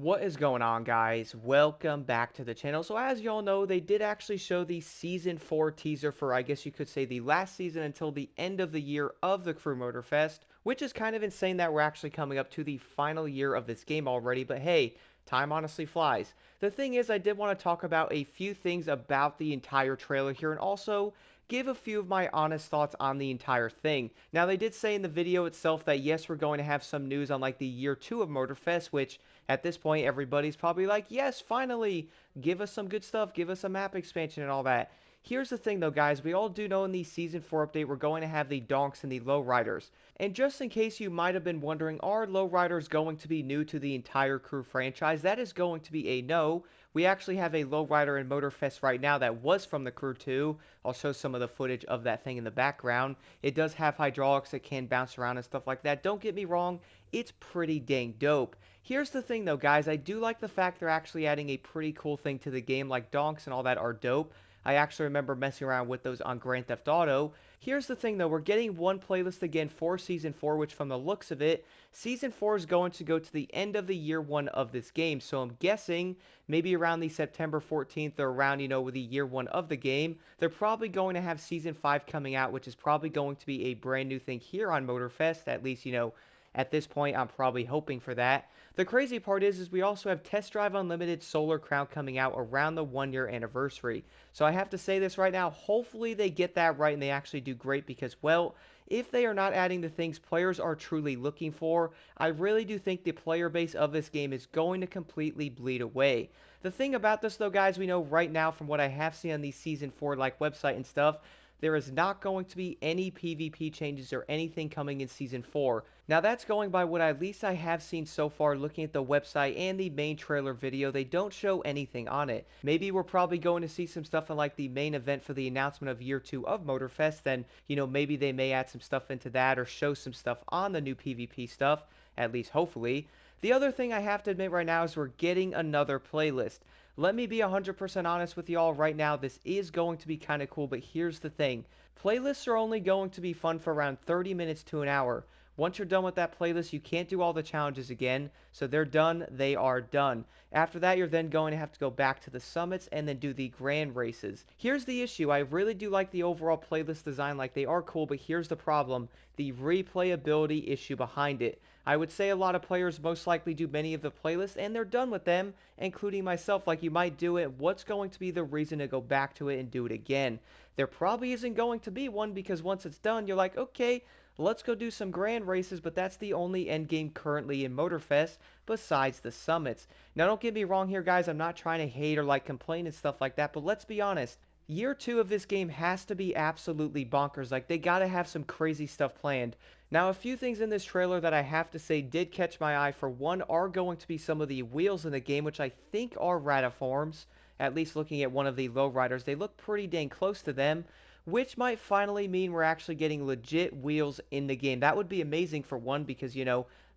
What is going on, guys? Welcome back to the channel. So as y'all know, they did actually show the season 4 teaser for, I guess you could say, the last season until the end of the year of the Crew Motorfest, which is kind of insane that we're actually coming up to the final year of this game already. But hey, time honestly flies. The thing is, I did want to talk about a few things about the entire trailer here, and also give a few of my honest thoughts on the entire thing. Now, they did say in the video itself that yes, we're going to have some news on like the year 2 of Motorfest, which at this point everybody's probably like, yes, finally, give us some good stuff, give us a map expansion and all that. Here's the thing though, guys, we all do know in the season 4 update we're going to have the donks and the lowriders. And just in case you might have been wondering, are lowriders going to be new to the entire Crew franchise? That is going to be a no. We actually have a lowrider in Motorfest right now that was from the Crew 2. I'll show some of the footage of that thing in the background. It does have hydraulics that can bounce around and stuff like that. Don't get me wrong, it's pretty dang dope. Here's the thing though, guys, I do like the fact they're actually adding a pretty cool thing to the game, like donks and all that are dope. I actually remember messing around with those on Grand Theft Auto. Here's the thing though, we're getting one playlist again for Season 4, which from the looks of it, Season 4 is going to go to the end of the year 1 of this game. So I'm guessing maybe around the September 14th or around, with the year 1 of the game, they're probably going to have Season 5 coming out, which is probably going to be a brand new thing here on Motorfest, at least, at this point, I'm probably hoping for that. The crazy part is we also have Test Drive Unlimited Solar Crown coming out around the 1 year anniversary. So I have to say this right now, hopefully they get that right and they actually do great because, well, if they are not adding the things players are truly looking for, I really do think the player base of this game is going to completely bleed away. The thing about this though, guys, we know right now from what I have seen on the Season 4 like website and stuff, there is not going to be any PvP changes or anything coming in Season 4. Now that's going by what at least I have seen so far looking at the website and the main trailer video. They don't show anything on it. Maybe we're probably going to see some stuff in like the main event for the announcement of year 2 of Motorfest. Then, maybe they may add some stuff into that or show some stuff on the new PvP stuff, at least hopefully. The other thing I have to admit right now is we're getting another playlist. Let me be 100% honest with y'all right now, this is going to be kind of cool, but here's the thing. Playlists are only going to be fun for around 30 minutes to an hour. Once you're done with that playlist, you can't do all the challenges again, so they're done, they are done. After that, you're then going to have to go back to the summits and then do the grand races. Here's the issue, I really do like the overall playlist design, like they are cool, but here's the problem, the replayability issue behind it. I would say a lot of players most likely do many of the playlists and they're done with them, including myself. Like you might do it, what's going to be the reason to go back to it and do it again? There probably isn't going to be one because once it's done, you're like, okay, let's go do some grand races, but that's the only end game currently in Motorfest besides the summits. Now don't get me wrong here, guys, I'm not trying to hate or like complain and stuff like that, but let's be honest. Year 2 of this game has to be absolutely bonkers. Like, they gotta have some crazy stuff planned. Now, a few things in this trailer that I have to say did catch my eye. For one, are going to be some of the wheels in the game, which I think are ratiforms. At least looking at one of the lowriders, they look pretty dang close to them, which might finally mean we're actually getting legit wheels in the game. That would be amazing for one because,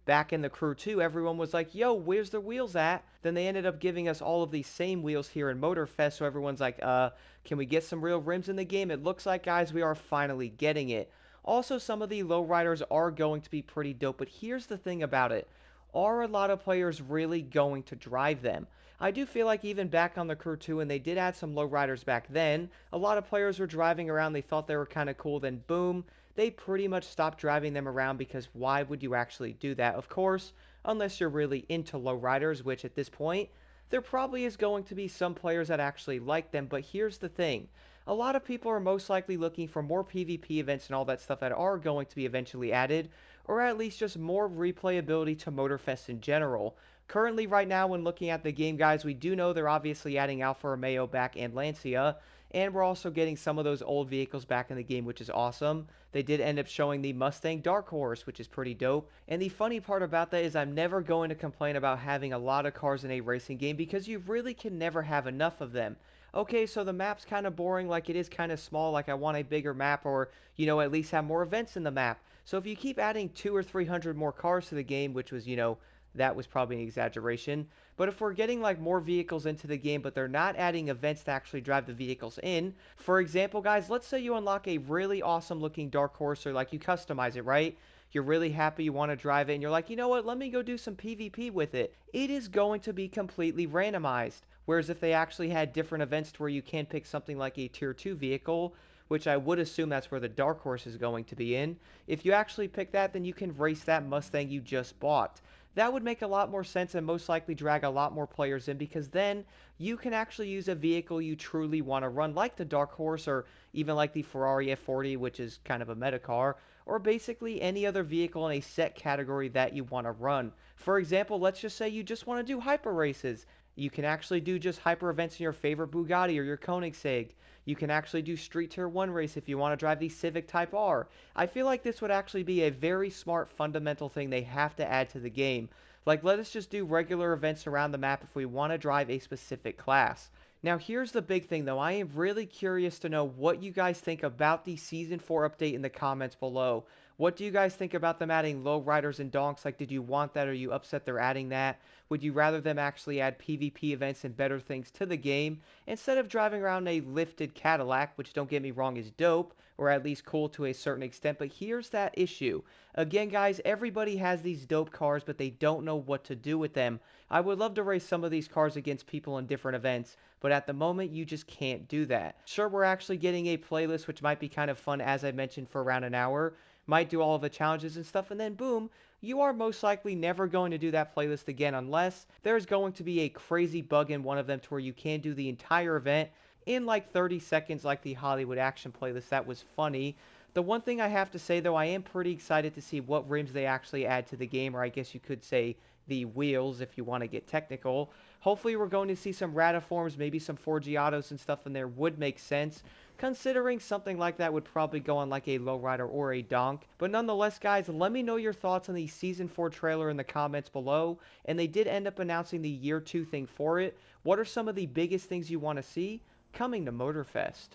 back in the Crew 2, everyone was like, yo, where's the wheels at? Then they ended up giving us all of these same wheels here in Motorfest, so everyone's like, can we get some real rims in the game? It looks like, guys, we are finally getting it. Also, some of the lowriders are going to be pretty dope, but here's the thing about it. Are a lot of players really going to drive them? I do feel like even back on the Crew 2, and they did add some lowriders back then, a lot of players were driving around, they thought they were kind of cool, then boom, they pretty much stopped driving them around because why would you actually do that? Of course, unless you're really into lowriders, which at this point, there probably is going to be some players that actually like them, but here's the thing. A lot of people are most likely looking for more PvP events and all that stuff that are going to be eventually added, or at least just more replayability to Motorfest in general. Currently, right now, when looking at the game, guys, we do know they're obviously adding Alfa Romeo back and Lancia, and we're also getting some of those old vehicles back in the game, which is awesome. They did end up showing the Mustang Dark Horse, which is pretty dope. And the funny part about that is I'm never going to complain about having a lot of cars in a racing game because you really can never have enough of them. Okay, so the map's kind of boring, like it is kind of small, like I want a bigger map or, at least have more events in the map. So if you keep adding 200 or 300 more cars to the game, which was, That was probably an exaggeration. But if we're getting like more vehicles into the game, but they're not adding events to actually drive the vehicles in, for example, guys, let's say you unlock a really awesome looking Dark Horse, or like you customize it, right? You're really happy, you want to drive it, and you're like, you know what, let me go do some PvP with it. It is going to be completely randomized. Whereas if they actually had different events to where you can pick something like a tier 2 vehicle, which I would assume that's where the Dark Horse is going to be in, if you actually pick that, then you can race that Mustang you just bought. That would make a lot more sense and most likely drag a lot more players in, because then you can actually use a vehicle you truly want to run, like the Dark Horse, or even like the Ferrari F40, which is kind of a meta car, or basically any other vehicle in a set category that you want to run. For example, let's just say you just want to do hyper races. You can actually do just hyper events in your favorite Bugatti or your Koenigsegg. You can actually do Street Tier 1 race if you want to drive the Civic Type R. I feel like this would actually be a very smart fundamental thing they have to add to the game. Like, let us just do regular events around the map if we want to drive a specific class. Now, here's the big thing though. I am really curious to know what you guys think about the Season 4 update in the comments below. What do you guys think about them adding lowriders and donks? Like, did you want that? Are you upset they're adding that? Would you rather them actually add PvP events and better things to the game, instead of driving around a lifted Cadillac, which, don't get me wrong, is dope, or at least cool to a certain extent, but here's that issue. Again, guys, everybody has these dope cars, but they don't know what to do with them. I would love to race some of these cars against people in different events, but at the moment, you just can't do that. Sure, we're actually getting a playlist, which might be kind of fun, as I mentioned, for around an hour, might do all of the challenges and stuff, and then boom, you are most likely never going to do that playlist again unless there's going to be a crazy bug in one of them to where you can do the entire event in like 30 seconds, like the Hollywood action playlist. That was funny. The one thing I have to say though, I am pretty excited to see what rims they actually add to the game, or I guess you could say the wheels if you want to get technical. Hopefully we're going to see some ratiforms, maybe some Forgiatos and stuff in there would make sense, considering something like that would probably go on like a lowrider or a donk. But nonetheless, guys, let me know your thoughts on the Season 4 trailer in the comments below. And they did end up announcing the Year 2 thing for it. What are some of the biggest things you want to see coming to Motorfest?